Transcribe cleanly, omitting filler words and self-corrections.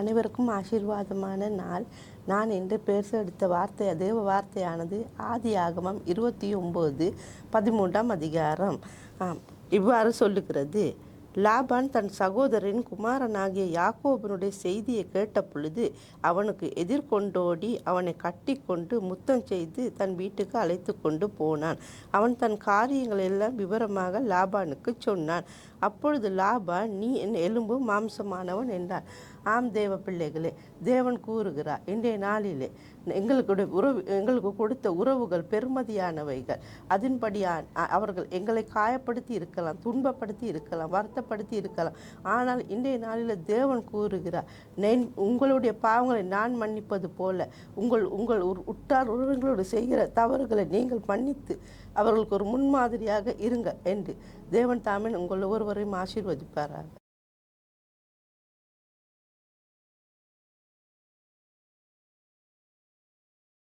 அனைவருக்கும் ஆசீர்வாதமான நாள். நான் இன்று பேச எடுத்த வார்த்தை தேவ வார்த்தையானது ஆதியாகமம் 29:13 அதிகாரம். இவ்வாறு சொல்லுகிறது: லாபான் தன் சகோதரின் குமாரனாகிய யாக்கோபனுடைய செய்தியை கேட்ட பொழுது அவனுக்கு எதிர்கொண்டோடி அவனை கட்டி கொண்டு முத்தம் செய்து தன் வீட்டுக்கு அழைத்து கொண்டு போனான். அவன் தன் காரியங்கள் எல்லாம் விவரமாக லாபானுக்கு சொன்னான். அப்பொழுது லாபான், நீ என் எலும்பு மாம்சமானவன் என்றான். ஆம் தேவ பிள்ளைகளே, தேவன் கூறுகிறார், இன்றைய நாளிலே எங்களுக்கு கொடுத்த உறவுகள் பெருமதியானவைகள். அதன்படி அவர்கள் எங்களை காயப்படுத்தி இருக்கலாம், துன்பப்படுத்தி இருக்கலாம், வருத்தப்படுத்தி இருக்கலாம். ஆனால் இன்றைய நாளில் தேவன் கூறுகிறார், உங்களுடைய பாவங்களை நான் மன்னிப்பது போல உங்கள் உற்றார் உறவுகளோடு செய்கிற தவறுகளை நீங்கள் மன்னித்து அவர்களுக்கு ஒரு முன்மாதிரியாக இருங்க என்று தேவன் தாமே உங்கள் ஒவ்வொருவரையும் ஆசீர்வதிப்பாராக.